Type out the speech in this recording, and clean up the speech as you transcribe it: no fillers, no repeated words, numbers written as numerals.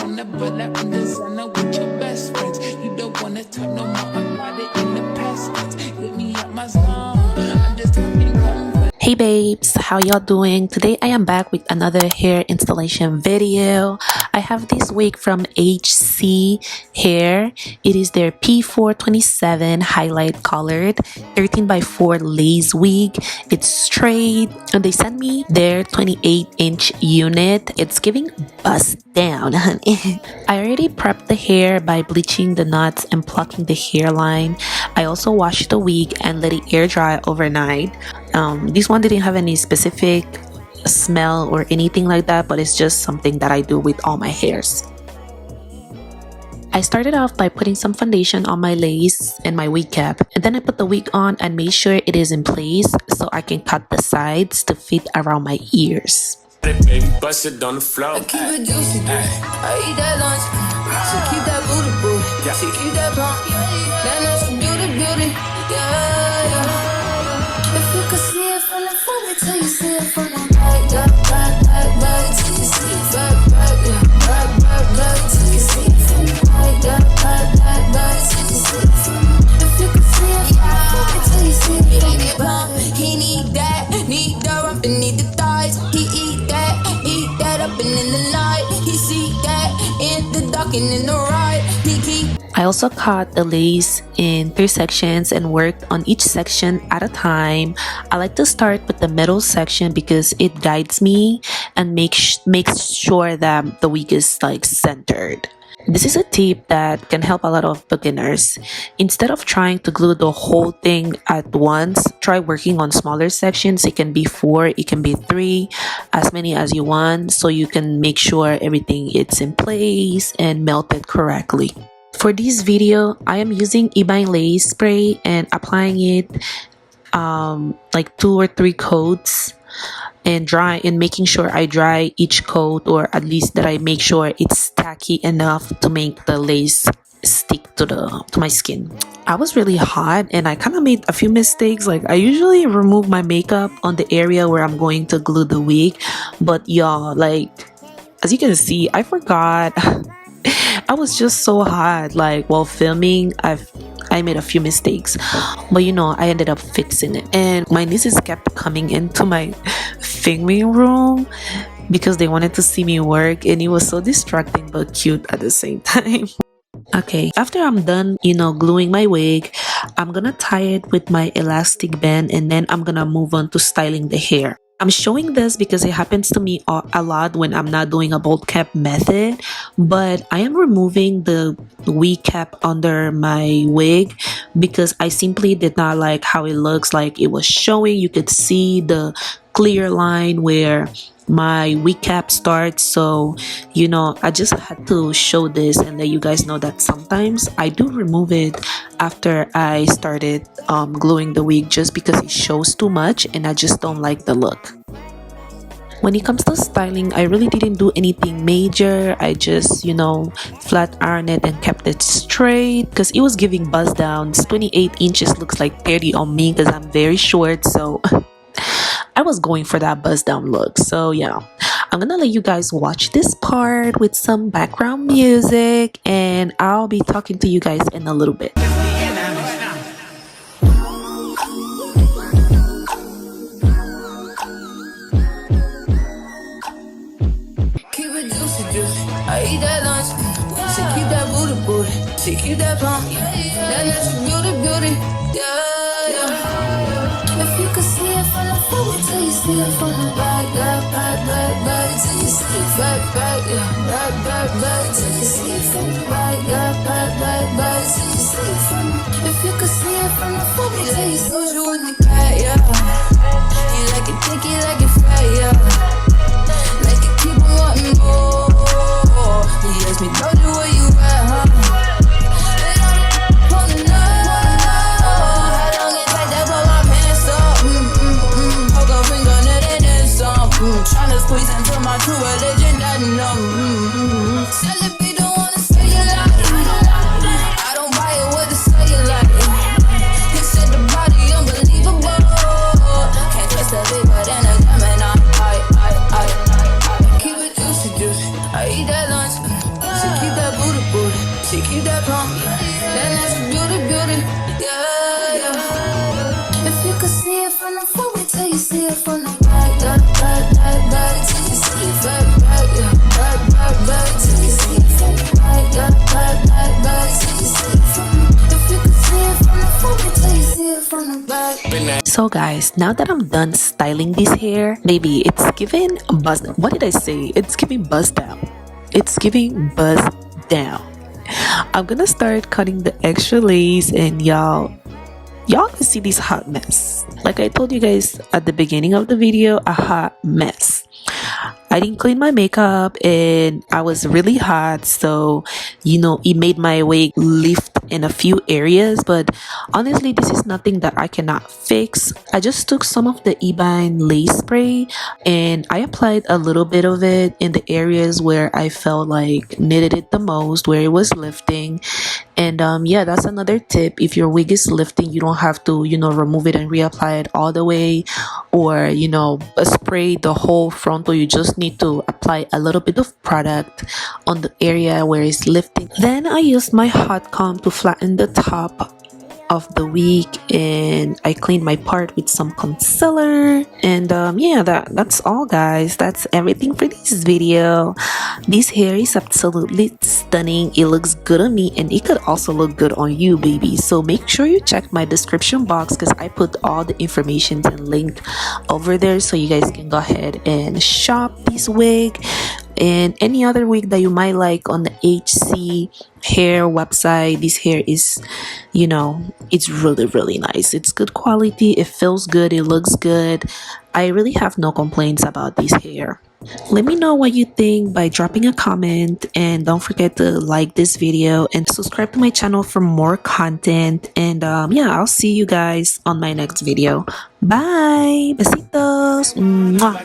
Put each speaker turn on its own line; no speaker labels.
in the but I'm in designer with your best friends. You don't wanna talk no more about it in the past tense. Get me out my zone. I'm just talking comfort.
Hey babes, how y'all doing? Today I am back with another hair installation video. I have this wig from HC Hair. It is their P427 highlight colored 13x4 lace wig. It's straight and they sent me their 28-inch unit. It's giving bust down, honey. I already prepped the hair by bleaching the knots and plucking the hairline. I also washed the wig and let it air dry overnight. This one didn't have any specific smell or anything like that, but it's just something that I do with all my hairs. I started off by putting some foundation on my lace and my wig cap, and then I put the wig on and made sure it is in place so I can cut the sides to fit around my ears.
Baby, bust it on the floor.
I keep it juicy, I eat that lunch. She keep that booty, booty. She keep that plump. That natural beauty. Yeah. If you could see it from the front, wait till you see it from the back. Back, till you see it. Back, yeah. Back, till you see it from the back. Back, till you see it from the back. If you could see it from the front, wait till you see it from the back. He need the rump and need the thighs. He eat that up and in the night. He see that in the dark and in the right.
I also cut the lace in 3 sections and worked on each section at a time. I like to start with the middle section because it guides me and makes sure that the wig is like centered. This is a tip that can help a lot of beginners. Instead of trying to glue the whole thing at once, try working on smaller sections. It can be 4, it can be 3, as many as you want, so you can make sure everything is in place and melted correctly. For this video, I am using Ebine lace spray and applying it like 2 or 3 coats and making sure I dry each coat, or at least that I make sure it's tacky enough to make the lace stick to my skin. I was really hot and I kind of made a few mistakes. Like, I usually remove my makeup on the area where I'm going to glue the wig, but y'all, like, as you can see, I forgot. I was just so hot, like, while filming. I made a few mistakes, but you know, I ended up fixing it. And my nieces kept coming into my filming room because they wanted to see me work, and it was so distracting but cute at the same time. Okay, after I'm done, you know, gluing my wig, I'm gonna tie it with my elastic band, and then I'm gonna move on to styling the hair. I'm showing this because it happens to me a lot when I'm not doing a bold cap method, but I am removing the wig cap under my wig because I simply did not like how it looks. Like, it was showing, you could see the clear line where my wig cap starts. So, you know, I just had to show this and let you guys know that sometimes I do remove it after I started gluing the wig, just because it shows too much and I just don't like the look. When it comes to styling, I really didn't do anything major. I just, you know, flat ironed it and kept it straight because it was giving buzz down. 28 inches looks like 30 on me because I'm very short, so I was going for that buzz down look. So yeah, I'm gonna let you guys watch this part with some background music, and I'll be talking to you guys in a little bit.
Keep it juicy. I eat that lunch. She keep that booty. She keep that plump. That natural beauty. Yeah. If you could see it from the front, wait till you see it from the back. Back, till you see it. Back, yeah. Back, till you see it from the back. Back, till you see it from the back. If you could see it from the front, wait till you see it from the back, yeah. You like it thick, you like it fat, yeah. Like it keep on wanting more. He asked me, told you where you at, huh? Wanna know how long it take to put my pants up? Poke a finger, and then some. Tryna squeeze into my true religion, that numb. Celebrate, don't wanna say you like it. I don't buy it with the say you like it. He said the body unbelievable. Can't trust a big but then a Gemini. She keep that plump. That natural beauty, beauty. Yeah, yeah. If you could see it from the front, wait till you see it from the back. Yeah, back, till you see it back, yeah. Back, till you see it from the back. Yeah, back, till you see it from the back. If you could see it from the front, wait till you see it from the back.
So guys, now that I'm done styling this hair, baby, it's giving buzz. What did I say? It's giving buzz down. It's giving buzz down. I'm gonna start cutting the extra lace, and y'all can see this hot mess. Like I told you guys at the beginning of the video, a hot mess. I didn't clean my makeup and I was really hot, so it made my wig lift in a few areas, but honestly this is nothing that I cannot fix. I just took some of the Ebine lace spray and I applied a little bit of it in the areas where I felt like needed it the most, where it was lifting. And yeah, that's another tip. If your wig is lifting, you don't have to remove it and reapply it all the way, or spray the whole frontal. You just need to apply a little bit of product on the area where it's lifting. Then I used my hot comb to flatten the top of the wig, and I cleaned my part with some concealer. And yeah, that's all guys. That's everything for this video. This hair is absolutely stunning. It looks good on me and it could also look good on you, baby. So make sure you check my description box because I put all the information and link over there so you guys can go ahead and shop this wig and any other wig that you might like on the HC hair website. This hair is it's really nice. It's good quality, it feels good, it looks good. I really have no complaints about this hair. Let me know what you think by dropping a comment, and don't forget to like this video and subscribe to my channel for more content. And yeah, I'll see you guys on my next video. Bye, besitos. Mwah.